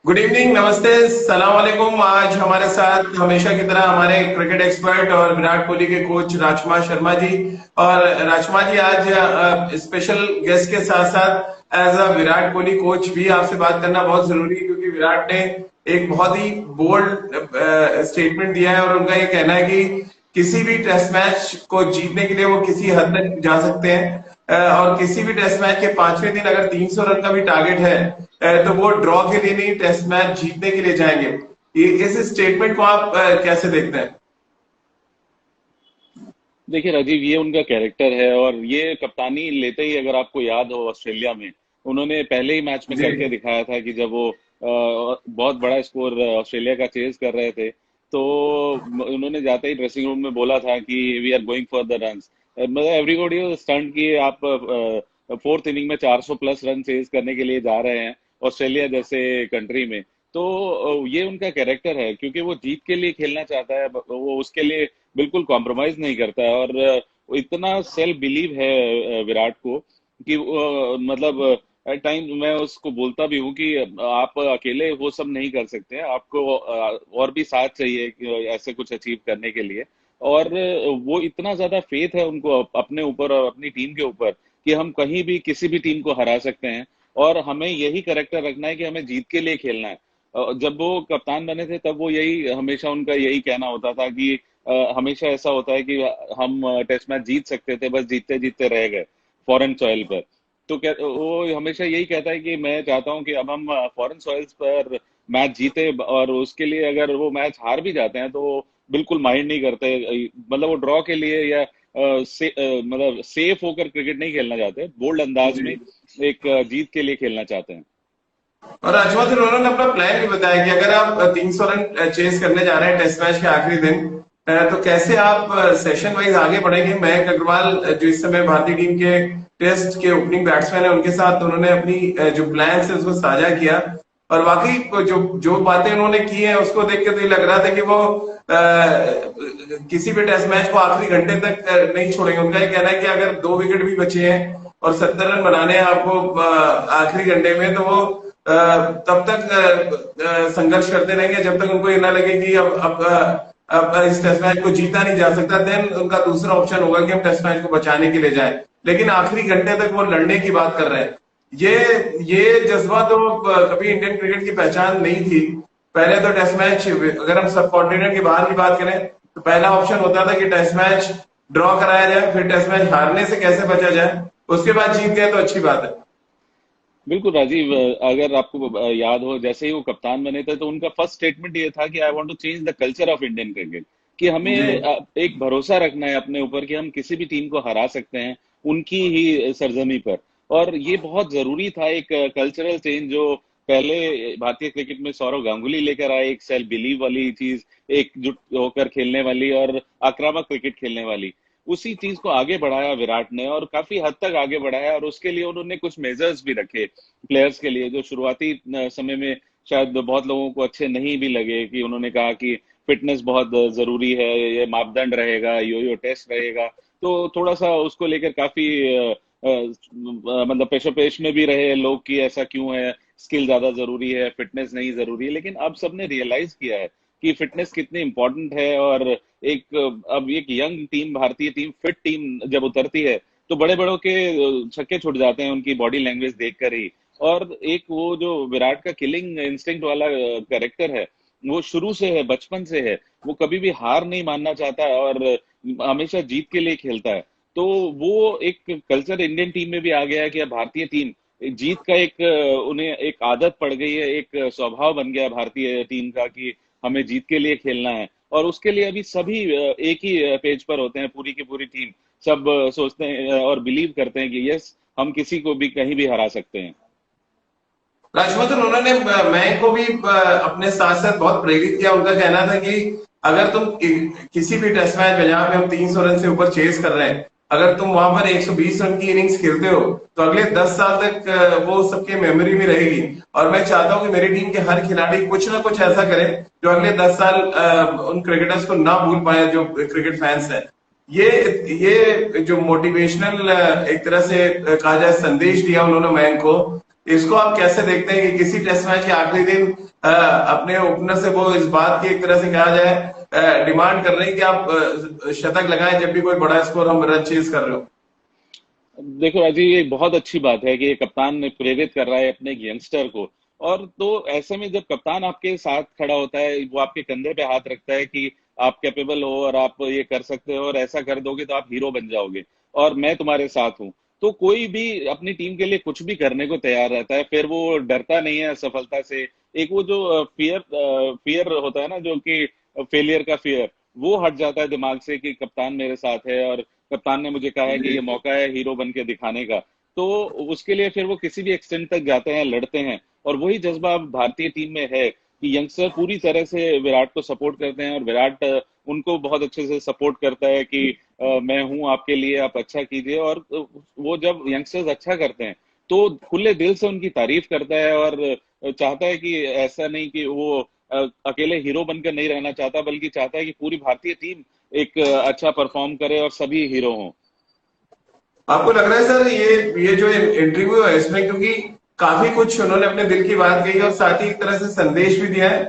Good evening, नमस्ते, सलाम वालेकुम। आज हमारे साथ हमेशा की तरह हमारे क्रिकेट एक्सपर्ट और विराट कोहली के कोच राजकुमार शर्मा जी। और राजकुमार जी आज स्पेशल गेस्ट के साथ साथ as a Virat Kohli coach भी आपसे बात करना बहुत जरूरी है, क्योंकि विराट ने एक बहुत ही बोल्ड स्टेटमेंट दिया है और उनका ये कहना है कि किसी भी टेस्ट मैच को जीतने के लिए वो किसी हद तक जा सकते हैं। और किसी भी टेस्ट मैच के पांचवें दिन अगर 300 रन का भी टारगेट है तो वो ड्रॉ के लिए नहीं, टेस्ट मैच जीतने के लिए जाएंगे। ये इस स्टेटमेंट को आप कैसे देखते हैं? देखिए राजीव, ये उनका कैरेक्टर है और ये कप्तानी लेते ही अगर आपको याद हो ऑस्ट्रेलिया में उन्होंने पहले ही मैच में जी। करके दिखाया था कि जब वो बहुत बड़ा स्कोर ऑस्ट्रेलिया का चेज कर रहे थे तो उन्होंने जाते ही ड्रेसिंग रूम में बोला था कि we are going for the runs. मतलब एवरीबॉडी स्टंट कि आप फोर्थ इनिंग में 400 प्लस रन चेज करने के लिए जा रहे हैं ऑस्ट्रेलिया जैसे कंट्री में। तो ये उनका कैरेक्टर है क्योंकि वो जीत के लिए खेलना चाहता है, वो उसके लिए बिल्कुल कॉम्प्रोमाइज नहीं करता है। और वो इतना सेल्फ बिलीव है विराट को कि मतलब एट टाइम मैं उसको बोलता भी हूँ कि आप अकेले वो सब नहीं कर सकते हैं, आपको और भी साथ चाहिए ऐसे कुछ अचीव करने के लिए। और वो इतना ज्यादा फेथ है उनको अपने ऊपर और अपनी टीम के ऊपर कि हम कहीं भी किसी भी टीम को हरा सकते हैं। और हमें यही करेक्टर रखना है कि हमें जीत के लिए खेलना है। जब वो कप्तान बने थे तब वो यही हमेशा उनका यही कहना होता था कि हमेशा ऐसा होता है कि हम टेस्ट मैच जीत सकते थे, बस जीतते जीतते रह गए फॉरेन सॉइल पर। तो क्या वो हमेशा यही कहता है कि मैं चाहता हूं कि अब हम फॉरेन सॉइल्स पर मैच जीते, और उसके लिए अगर वो मैच हार भी जाते हैं तो वो बिल्कुल माइंड नहीं करते। मतलब वो ड्रॉ के लिए या मतलब सेफ होकर क्रिकेट नहीं खेलना चाहते, बोल्ड अंदाज जी। में एक जीत के लिए खेलना चाहते हैं। और राजकुमार सर, उन्होंने अपना प्लान भी बताया कि अगर आप 300 रन चेस करने जा रहे हैं टेस्ट मैच के आखिरी दिन, तो कैसे आप सेशन वाइज आगे बढ़ेंगे। मयंक अग्रवाल जो इस समय भारतीय टीम के टेस्ट के ओपनिंग बैट्समैन है, उनके साथ उन्होंने अपनी जो प्लान है उसको साझा किया। और वाकई जो जो बातें उन्होंने की हैं उसको देख के तो ये लग रहा था कि वो किसी भी टेस्ट मैच को आखिरी घंटे तक नहीं छोड़ेंगे। उनका ये कहना है कि अगर 2 विकेट भी बचे हैं और 70 रन बनाने हैं आपको आखिरी घंटे में, तो वो तब तक संघर्ष करते रहेंगे जब तक उनको ये ना लगे कि अब इस टेस्ट मैच को जीता नहीं जा सकता। देन उनका दूसरा ऑप्शन होगा कि हम टेस्ट मैच को बचाने के लिए जाएं। लेकिन आखिरी घंटे तक वो लड़ने की बात कर रहे हैं। ये जज्बा तो कभी इंडियन क्रिकेट की पहचान नहीं थी। पहले तो टेस्ट मैच, अगर हम सब कॉन्टिनेंट के बाहर की बात करें, तो पहला ऑप्शन होता था कि टेस्ट मैच ड्रॉ कराया जाए, फिर टेस्ट मैच हारने से कैसे बचा जाए, उसके बाद जीत गए तो अच्छी बात है। बिल्कुल राजीव, अगर आपको याद हो जैसे ही वो कप्तान बने थे तो उनका फर्स्ट स्टेटमेंट ये था कि I want to change the culture of Indian cricket. कि जी। हमें एक भरोसा रखना है अपने ऊपर कि हम किसी भी टीम को हरा सकते हैं उनकी ही सरजमी पर। और ये बहुत जरूरी था, एक कल्चरल चेंज जो पहले भारतीय क्रिकेट में सौरव गांगुली लेकर आए, एक सेल्फ बिलीव वाली चीज, एकजुट होकर खेलने वाली और आक्रामक क्रिकेट खेलने वाली। उसी चीज को आगे बढ़ाया विराट ने और काफी हद तक आगे बढ़ाया। और उसके लिए उन्होंने कुछ मेजर्स भी रखे प्लेयर्स के लिए जो शुरुआती समय में शायद बहुत लोगों को अच्छे नहीं भी लगे। कि उन्होंने कहा कि फिटनेस बहुत जरूरी है, ये मापदंड रहेगा, यो टेस्ट रहेगा। तो थोड़ा सा उसको लेकर काफी मतलब पेशोपेश में भी रहे लोग कि ऐसा क्यों है, स्किल ज्यादा जरूरी है, फिटनेस नहीं जरूरी है। लेकिन अब सबने रियलाइज किया है कि फिटनेस कितनी इंपॉर्टेंट है। और एक अब एक यंग टीम, भारतीय टीम, फिट टीम जब उतरती है तो बड़े बड़ों के छक्के छुट जाते हैं उनकी बॉडी लैंग्वेज देखकर ही। और एक वो जो विराट का किलिंग इंस्टिंक्ट वाला कैरेक्टर है, वो शुरू से है, बचपन से है। वो कभी भी हार नहीं मानना चाहता और हमेशा जीत के लिए खेलता है। तो वो एक कल्चर इंडियन टीम में भी आ गया है कि अब भारतीय टीम जीत का एक उन्हें एक आदत पड़ गई है, एक स्वभाव बन गया है भारतीय टीम का कि हमें जीत के लिए खेलना है। और उसके लिए अभी सभी एक ही पेज पर होते हैं, पूरी की पूरी टीम। सब सोचते हैं और बिलीव करते हैं कि यस, हम किसी को भी कहीं भी हरा सकते हैं। राजमोहन, उन्होंने मैं को भी अपने साथ साथ बहुत प्रेरित किया। उनका कहना था कि अगर तुम किसी भी टेस्ट मैच में जहां पे हम 300 रन से ऊपर चेस कर रहे हैं, अगर तुम वहां पर 120 रन की इनिंग्स खेलते हो, तो अगले 10 साल तक वो सबके मेमोरी में रहेगी। और मैं चाहता हूं कि मेरी टीम के हर खिलाड़ी कुछ ना कुछ ऐसा करे जो अगले 10 साल उन क्रिकेटर्स को ना भूल पाए जो क्रिकेट फैंस हैं। ये ये जो मोटिवेशनल एक तरह से कहा जाए संदेश दिया उन्होंने मयंक को, इसको आप कैसे देखते हैं कि किसी टेस्ट मैच के आखिरी दिन अपने ओपनर से वो इस बात की एक तरह से कहा जाए डिमांड कर रहे हैं कि आप शतक लगाएं जब भी कोई बड़ा स्कोर हम रन चेज कर रहे हो। देखो राजीव, ये बहुत अच्छी बात है कि ये कप्तान ने प्रेरित कर रहा है अपने यंगस्टर को। और तो ऐसे में जब कप्तान आपके साथ खड़ा होता है, वो आपके कंधे पे हाथ रखता है कि आप कैपेबल हो और आप ये कर सकते हो और ऐसा कर दोगे तो आप हीरो बन जाओगे और मैं तुम्हारे साथ हूँ, तो कोई भी अपनी टीम के लिए कुछ भी करने को तैयार रहता है। फिर वो डरता नहीं है असफलता से। एक वो जो फियर फियर होता है ना, जो कि फेलियर का फियर, वो हट जाता है दिमाग से कि कप्तान मेरे साथ है और कप्तान ने मुझे कहा है कि ये मौका है हीरो बन के दिखाने का। तो उसके लिए फिर वो किसी भी एक्सटेंट तक जाते हैं, लड़ते हैं। और वही जज्बा अब भारतीय टीम में है कि यंगस्टर पूरी तरह से विराट को सपोर्ट करते हैं और विराट उनको बहुत अच्छे से सपोर्ट करता है कि मैं हूं आपके लिए, आप अच्छा कीजिए। और वो जब यंगस्टर्स अच्छा करते हैं तो खुले दिल से उनकी तारीफ करता है और चाहता है कि ऐसा नहीं कि वो अकेले हीरो बनकर नहीं रहना चाहता, बल्कि चाहता है कि पूरी भारतीय टीम एक अच्छा परफॉर्म करे और सभी हीरो हों। आपको लग रहा है सर ये जो इंटरव्यू है इसमें, क्योंकि काफी कुछ उन्होंने अपने दिल की बात कही और साथ ही एक तरह से संदेश भी दिया है,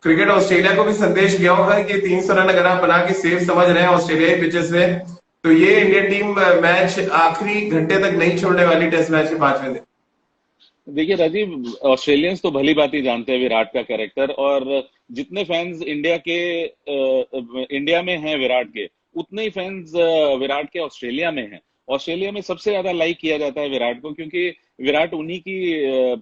क्रिकेट ऑस्ट्रेलिया को भी संदेश गया होगा कि 300 रन अगर आप बना के सेफ समझ रहे हैं ऑस्ट्रेलियाई पिचेस में, तो ये इंडियन टीम मैच आखिरी घंटे तक नहीं छोड़ने वाली टेस्ट मैच के 5वें दिन। देखिए राजीव, ऑस्ट्रेलियंस तो भली बात ही जानते हैं विराट का कैरेक्टर। और जितने फैंस इंडिया में हैं विराट के, उतने ही फैंस विराट के ऑस्ट्रेलिया में हैं। ऑस्ट्रेलिया में सबसे ज्यादा लाइक किया जाता है विराट को, क्योंकि विराट उन्हीं की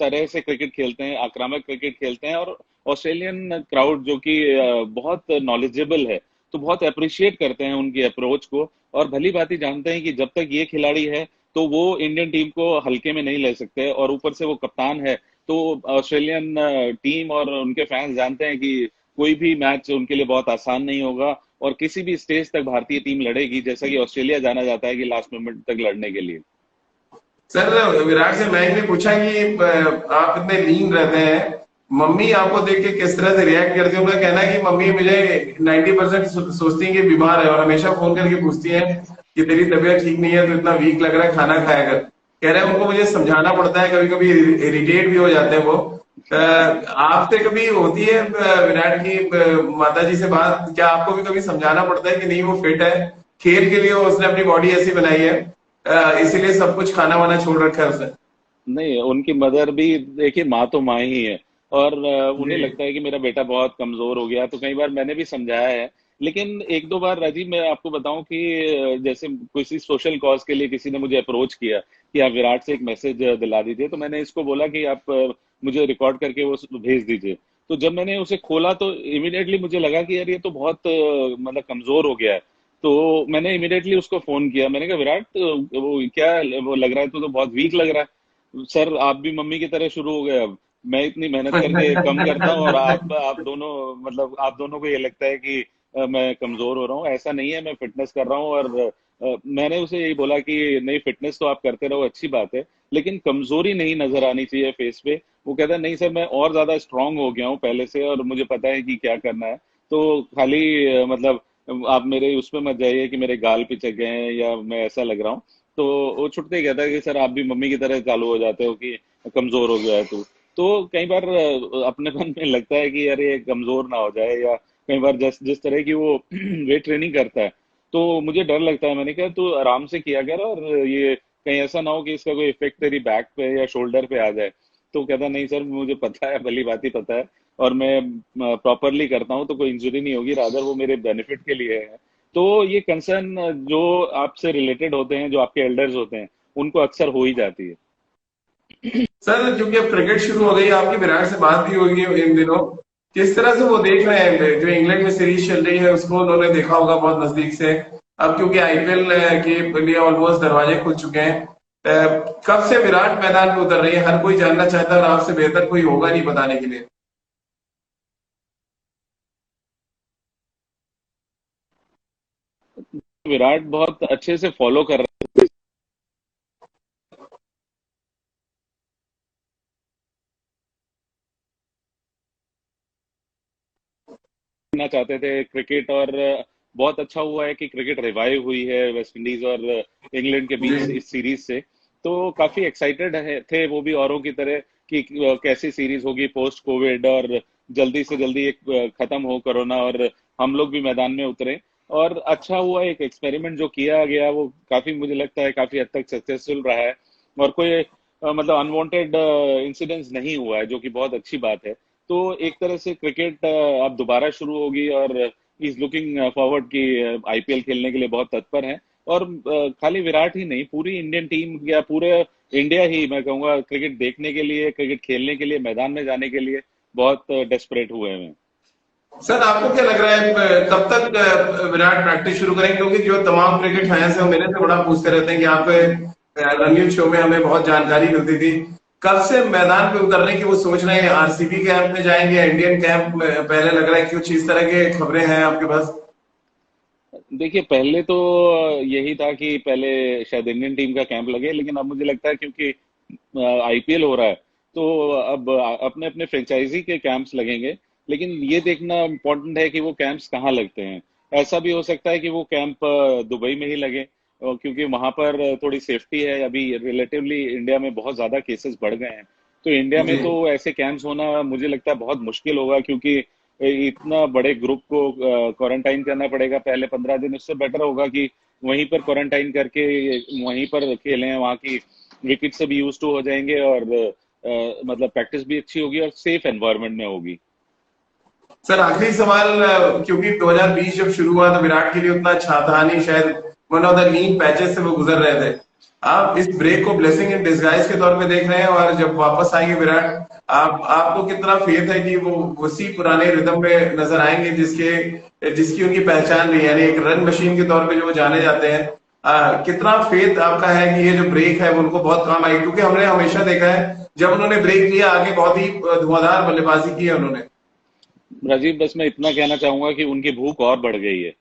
तरह से क्रिकेट खेलते हैं, आक्रामक क्रिकेट खेलते हैं। और ऑस्ट्रेलियन क्राउड जो कि बहुत नॉलेजेबल है, तो बहुत अप्रिशिएट करते हैं उनकी अप्रोच को। और भली बात ही जानते हैं कि जब तक ये खिलाड़ी है तो वो इंडियन टीम को हल्के में नहीं ले सकते। और ऊपर से वो कप्तान है, तो ऑस्ट्रेलियन टीम और उनके फैंस जानते हैं कि कोई भी मैच उनके लिए बहुत आसान नहीं होगा और किसी भी स्टेज तक भारतीय टीम लड़ेगी, जैसा कि ऑस्ट्रेलिया जाना जाता है कि लास्ट मोमेंट तक लड़ने के लिए। सर विराट से मैच ने पूछा कि आप इतने लीन रहते हैं, मम्मी आपको देख के किस तरह से रिएक्ट करती है। उनका कहना है कि मम्मी मुझे 90% सोचती है कि बीमार है और हमेशा फोन करके पूछती है कि तेरी तबीयत ठीक नहीं है तो इतना वीक लग रहा है, खाना खाया कर। कह रहे हैं उनको मुझे समझाना पड़ता है, कभी कभी इरिटेट भी हो जाते हैं वो। आपसे कभी होती है विराट की माता जी से बात, क्या आपको भी कभी समझाना पड़ता है कि नहीं वो फिट है, खेल के लिए उसने अपनी बॉडी ऐसी बनाई है, इसीलिए सब कुछ खाना वाना छोड़ रखा है उसने? नहीं, उनकी मदर भी, देखिए माँ तो माँ ही है। और उन्हें जी लगता है कि मेरा बेटा बहुत कमजोर हो गया, तो कई बार मैंने भी समझाया है। लेकिन एक दो बार राजीव, मैं आपको बताऊं कि जैसे किसी सोशल कॉज के लिए किसी ने मुझे अप्रोच किया कि आप विराट से एक मैसेज दिला दीजिए, तो मैंने इसको बोला कि आप मुझे रिकॉर्ड करके वो भेज दीजिए। तो जब मैंने उसे खोला तो इमिडिएटली मुझे लगा कि यार ये तो बहुत मतलब कमजोर हो गया है। तो मैंने इमिडिएटली उसको फोन किया, मैंने कहा विराट वो क्या, वो लग रहा है तो बहुत वीक लग रहा है। सर आप भी मम्मी की तरह शुरू हो गए अब। मैं इतनी मेहनत करके कम करता हूँ और आप दोनों, मतलब आप दोनों को ये लगता है कि मैं कमजोर हो रहा हूँ। ऐसा नहीं है, मैं फिटनेस कर रहा हूँ। और मैंने उसे यही बोला कि नहीं, फिटनेस तो आप करते रहो, अच्छी बात है, लेकिन कमजोरी नहीं नजर आनी चाहिए फेस पे। वो कहता है नहीं सर, मैं और ज्यादा स्ट्रांग हो गया हूँ पहले से और मुझे पता है कि क्या करना है। तो खाली मतलब आप मेरे उसमें मत जाइए कि मेरे गाल पिचक गए हैं या मैं ऐसा लग रहा हूँ। तो वो छुटते ही कहता है कि सर आप भी मम्मी की तरह चालू हो जाते हो कि कमजोर हो गया है तू। तो कई बार अपनेपन में लगता है कि यार ये कमजोर ना हो जाए। या कई बार जिस जिस तरह की वो वेट ट्रेनिंग करता है, तो मुझे डर लगता है। मैंने कहा तू आराम से किया कर और ये कहीं ऐसा ना हो कि इसका कोई इफेक्ट तेरी बैक पे या शोल्डर पे आ जाए। तो कहता नहीं सर, मुझे पता है, भली बात ही पता है, और मैं प्रॉपरली करता हूँ तो कोई इंजरी नहीं होगी, रादर वो मेरे बेनिफिट के लिए है। तो ये कंसर्न जो आपसे रिलेटेड होते हैं, जो आपके एल्डर्स होते हैं, उनको अक्सर हो ही जाती है। सर, क्योंकि अब क्रिकेट शुरू हो गई, आपकी विराट से बात भी होगी इन दिनों, किस तरह से वो देख रहे हैं जो इंग्लैंड में सीरीज चल रही है, उसको उन्होंने देखा होगा बहुत नजदीक से। अब क्योंकि आईपीएल के लिए ऑलमोस्ट दरवाजे खुल चुके हैं, कब से विराट मैदान पे उतर रही है, हर कोई जानना चाहता है और आपसे बेहतर कोई होगा नहीं बताने के लिए। विराट बहुत अच्छे से फॉलो कर रखना चाहते थे क्रिकेट। और बहुत अच्छा हुआ है कि क्रिकेट रिवाइव हुई है वेस्ट इंडीज और इंग्लैंड के बीच जी इस सीरीज से। तो काफी एक्साइटेड थे वो भी औरों की तरह कि कैसी सीरीज होगी पोस्ट कोविड, और जल्दी से जल्दी एक खत्म हो कोरोना और हम लोग भी मैदान में उतरे। और अच्छा हुआ, एक एक्सपेरिमेंट जो किया गया वो काफी, मुझे लगता है काफी हद तक सक्सेसफुल रहा है, और कोई मतलब अनवांटेड इंसिडेंट्स नहीं हुआ है, जो कि बहुत अच्छी बात है। तो एक तरह से क्रिकेट अब दोबारा शुरू होगी, और इज लुकिंग फॉरवर्ड कि आईपीएल खेलने के लिए बहुत तत्पर है। और खाली विराट ही नहीं, पूरी इंडियन टीम या पूरे इंडिया ही, मैं कहूंगा, क्रिकेट देखने के लिए, क्रिकेट खेलने के लिए, मैदान में जाने के लिए बहुत डेस्परेट हुए हैं। सर आपको क्या लग रहा है कब तक विराट प्रैक्टिस शुरू करेंगे? क्योंकि जो तमाम क्रिकेट फैंस हैं वो मेरे से बड़ा पूछते रहते हैं कि आप रणनीति शो में हमें बहुत जानकारी मिलती थी, कब से मैदान पे उतरने की वो सोच रहे हैं? आरसीबी कैंप में जाएंगे या इंडियन कैंप में? पहले लग रहा है कुछ इस तरह के खबरें हैं आपके पास? देखिए, पहले तो यही था कि पहले शायद इंडियन टीम का कैंप लगे, लेकिन अब मुझे लगता है क्योंकि आईपीएल हो रहा है तो अब अपने अपने फ्रेंचाइजी के कैंप्स लगेंगे। लेकिन ये देखना इम्पोर्टेंट है कि वो कैंप्स कहाँ लगते हैं। ऐसा भी हो सकता है कि वो कैंप दुबई में ही लगे, क्योंकि वहां पर थोड़ी सेफ्टी है। अभी रिलेटिवली इंडिया में बहुत ज्यादा केसेस बढ़ गए हैं, तो इंडिया में जी। तो ऐसे कैंप्स होना मुझे लगता है बहुत मुश्किल होगा, क्योंकि इतना बड़े ग्रुप को क्वारंटाइन करना पड़ेगा पहले 15 दिन। उससे बेटर होगा कि वहीं पर क्वारंटाइन करके वहीं पर खेलें, वहाँ की विकेट से भी यूज टू हो जाएंगे, और मतलब प्रैक्टिस भी अच्छी होगी और सेफ एनवायरनमेंट में होगी। सर आखिरी सवाल, क्योंकि 2020 जब शुरू हुआ तो विराट के लिए उतना अच्छा था नहीं, शायद one of the lean patches से वो गुजर रहे थे। आप इस ब्रेक को ब्लेसिंग इन डिस्गाइज के तौर पे देख रहे हैं, और जब वापस आएंगे विराट, आपको कितना फेथ है कि वो उसी पुराने रिदम में नजर आएंगे जिसकी उनकी पहचान रही है, यानी एक रन मशीन के तौर पे जो वो जाने जाते हैं? कितना फेथ आपका है कि ये जो ब्रेक है वो उनको बहुत काम आएगी? क्योंकि हमने हमेशा देखा है जब उन्होंने ब्रेक लिया आगे बहुत ही धुआंधार बल्लेबाजी की है उन्होंने। राजीव, बस मैं इतना कहना चाहूंगा कि उनकी भूख और बढ़ गई है।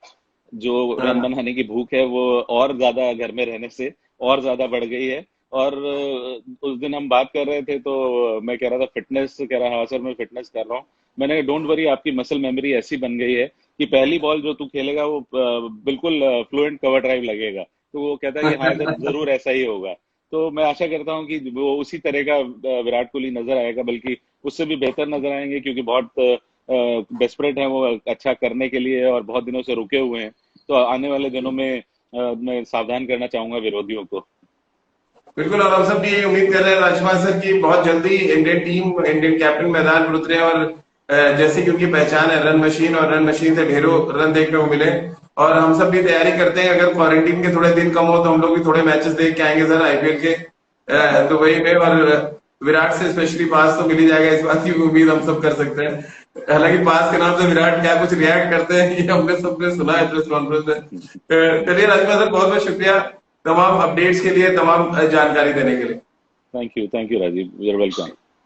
जो रन हाँ। बनाने की भूख है वो और ज्यादा घर में रहने से और ज्यादा बढ़ गई है। और उस दिन हम बात कर रहे थे तो मैं कह रहा था फिटनेस, कह रहा हाँ सर मैं फिटनेस कर रहा हूँ। मैंने, डोंट वरी, आपकी मसल मेमोरी ऐसी बन गई है कि पहली बॉल जो तू खेलेगा वो बिल्कुल फ्लुएंट कवर ड्राइव लगेगा। तो वो कहता है कि हाँ सर जरूर ऐसा ही होगा। तो मैं आशा करता हूँ कि वो उसी तरह का विराट कोहली नजर आएगा, बल्कि उससे भी बेहतर नजर आएंगे, क्योंकि बहुत डेस्परेट हैं वो अच्छा करने के लिए और बहुत दिनों से रुके हुए हैं। तो आने वाले दिनों में मैं सावधान करना चाहूंगा विरोधियों को। बिल्कुल, और हम सब भी यही उम्मीद कर रहे हैं राजकुमार सर की बहुत जल्दी इंडियन टीम, इंडियन कैप्टन मैदान पर उतरे, और जैसे कि उनकी पहचान है रन मशीन, और रन मशीन से ढेरों रन देखने को मिले। और हम सब भी तैयारी करते हैं, अगर क्वारंटीन के थोड़े दिन कम हो तो हम लोग भी थोड़े मैचेस देख के आएंगे सर आईपीएल के दुबई में। और विराट से स्पेशली पास तो मिल ही जाएगा, इस बात की उम्मीद हम सब कर सकते हैं। हालांकि पास के नाम से विराट क्या कुछ रिएक्ट करते हैं ये हमने सबने सुना है प्रेस कॉन्फ्रेंस में। चलिए राजकुमार सर, बहुत बहुत शुक्रिया तमाम अपडेट्स के लिए, तमाम जानकारी देने के लिए। Thank you Rajiv, you're welcome.